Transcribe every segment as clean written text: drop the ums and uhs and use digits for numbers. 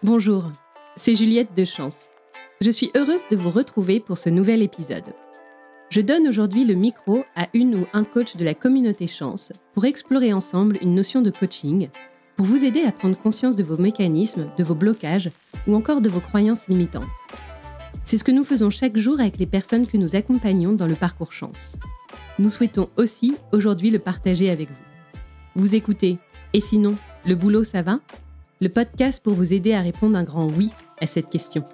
Bonjour, c'est Juliette Dechance. Je suis heureuse de vous retrouver pour ce nouvel épisode. Je donne aujourd'hui le micro à une ou un coach de la communauté Chance pour explorer ensemble une notion de coaching, pour vous aider à prendre conscience de vos mécanismes, de vos blocages ou encore de vos croyances limitantes. C'est ce que nous faisons chaque jour avec les personnes que nous accompagnons dans le parcours Chance. Nous souhaitons aussi aujourd'hui le partager avec vous. Vous écoutez « Et sinon, le boulot, ça va ?» Le podcast pour vous aider à répondre un grand oui à cette question.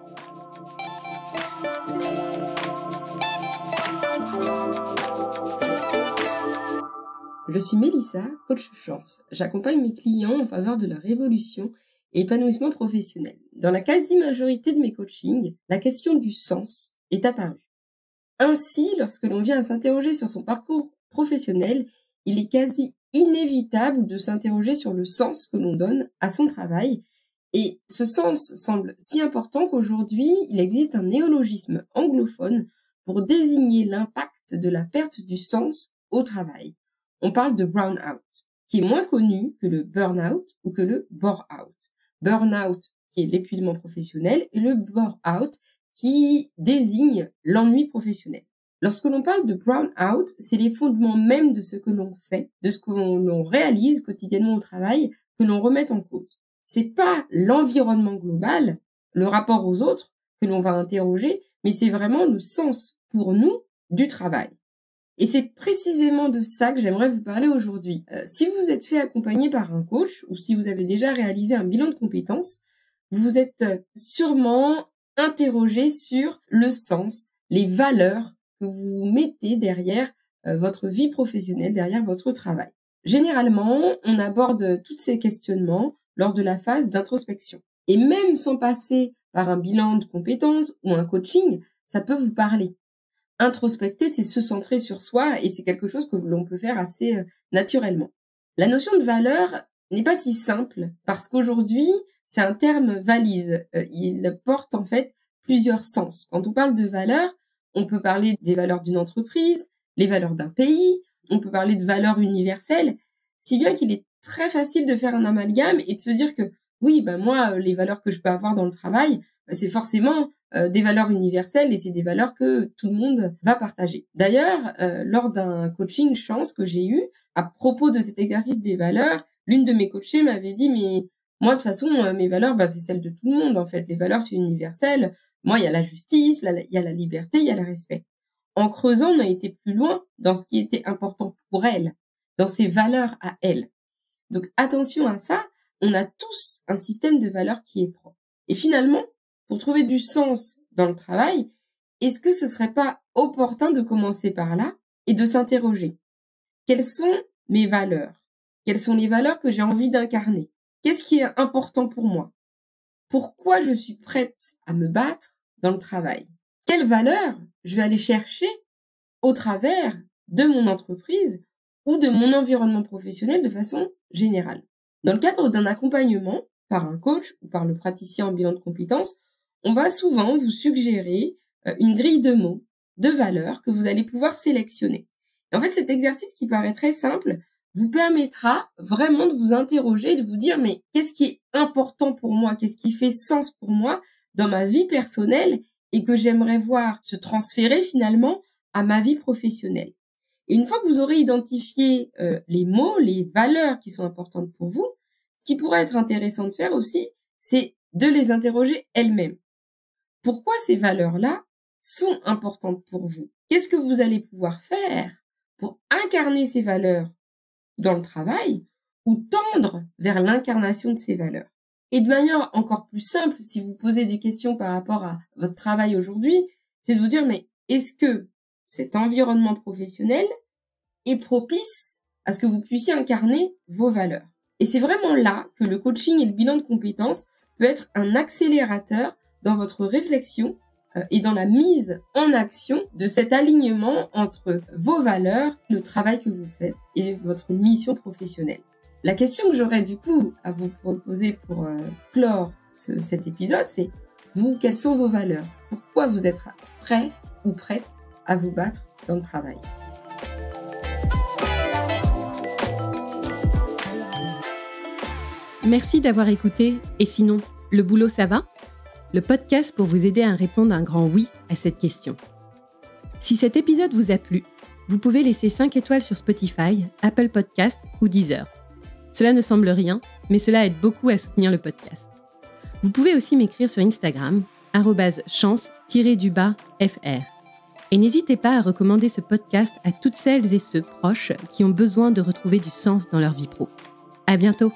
Je suis Mélissa, coach Chance. J'accompagne mes clients en faveur de leur évolution et épanouissement professionnel. Dans la quasi-majorité de mes coachings, la question du sens est apparue. Ainsi, lorsque l'on vient à s'interroger sur son parcours professionnel, il est quasi inévitable de s'interroger sur le sens que l'on donne à son travail. Et ce sens semble si important qu'aujourd'hui, il existe un néologisme anglophone pour désigner l'impact de la perte du sens au travail. On parle de burn-out, qui est moins connu que le burn-out ou que le bore-out. Burn-out, qui est l'épuisement professionnel, et le bore-out, qui désigne l'ennui professionnel. Lorsque l'on parle de burn-out, c'est les fondements même de ce que l'on fait, de ce que l'on réalise quotidiennement au travail, que l'on remet en cause. C'est pas l'environnement global, le rapport aux autres que l'on va interroger, mais c'est vraiment le sens pour nous du travail. Et c'est précisément de ça que j'aimerais vous parler aujourd'hui. Si vous vous êtes fait accompagner par un coach ou si vous avez déjà réalisé un bilan de compétences, vous vous êtes sûrement interrogé sur le sens, les valeurs que vous mettez derrière votre vie professionnelle, derrière votre travail. Généralement, on aborde tous ces questionnements lors de la phase d'introspection. Et même sans passer par un bilan de compétences ou un coaching, ça peut vous parler. Introspecter, c'est se centrer sur soi et c'est quelque chose que l'on peut faire assez naturellement. La notion de valeur n'est pas si simple parce qu'aujourd'hui, c'est un terme valise. Il porte en fait plusieurs sens. Quand on parle de valeur, on peut parler des valeurs d'une entreprise, les valeurs d'un pays, on peut parler de valeurs universelles, si bien qu'il est très facile de faire un amalgame et de se dire que oui, moi, les valeurs que je peux avoir dans le travail, c'est forcément des valeurs universelles et c'est des valeurs que tout le monde va partager. D'ailleurs, lors d'un coaching Chance que j'ai eu, à propos de cet exercice des valeurs, l'une de mes coachées m'avait dit « mais moi, de toute façon, mes valeurs, c'est celles de tout le monde, en fait. Les valeurs, c'est universel. Moi, il y a la justice, il y a la liberté, il y a le respect. » En creusant, on a été plus loin dans ce qui était important pour elle, dans ses valeurs à elle. Donc, attention à ça, on a tous un système de valeurs qui est propre. Et finalement, pour trouver du sens dans le travail, est-ce que ce serait pas opportun de commencer par là et de s'interroger? Quelles sont mes valeurs? Quelles sont les valeurs que j'ai envie d'incarner? Qu'est-ce qui est important pour moi? Pourquoi je suis prête à me battre dans le travail? Quelles valeurs je vais aller chercher au travers de mon entreprise ou de mon environnement professionnel de façon générale? Dans le cadre d'un accompagnement par un coach ou par le praticien en bilan de compétences, on va souvent vous suggérer une grille de mots, de valeurs que vous allez pouvoir sélectionner. Et en fait, cet exercice qui paraît très simple vous permettra vraiment de vous interroger, de vous dire mais qu'est-ce qui est important pour moi, qu'est-ce qui fait sens pour moi dans ma vie personnelle et que j'aimerais voir se transférer finalement à ma vie professionnelle. Et une fois que vous aurez identifié les mots, les valeurs qui sont importantes pour vous, ce qui pourrait être intéressant de faire aussi, c'est de les interroger elles-mêmes. Pourquoi ces valeurs-là sont importantes pour vous? Qu'est-ce que vous allez pouvoir faire pour incarner ces valeurs dans le travail ou tendre vers l'incarnation de ces valeurs? Et de manière encore plus simple, si vous posez des questions par rapport à votre travail aujourd'hui, c'est de vous dire, mais est-ce que cet environnement professionnel est propice à ce que vous puissiez incarner vos valeurs? Et c'est vraiment là que le coaching et le bilan de compétences peut être un accélérateur dans votre réflexion et dans la mise en action de cet alignement entre vos valeurs, le travail que vous faites et votre mission professionnelle. La question que j'aurais du coup à vous proposer pour clore cet épisode, c'est vous, quelles sont vos valeurs? Pourquoi vous êtes prêt ou prête à vous battre dans le travail? Merci d'avoir écouté Et sinon, Le boulot, ça va ? Le podcast pour vous aider à répondre un grand oui à cette question. Si cet épisode vous a plu, vous pouvez laisser 5 étoiles sur Spotify, Apple Podcast ou Deezer. Cela ne semble rien, mais cela aide beaucoup à soutenir le podcast. Vous pouvez aussi m'écrire sur Instagram, @chance_fr. Et n'hésitez pas à recommander ce podcast à toutes celles et ceux proches qui ont besoin de retrouver du sens dans leur vie pro. À bientôt!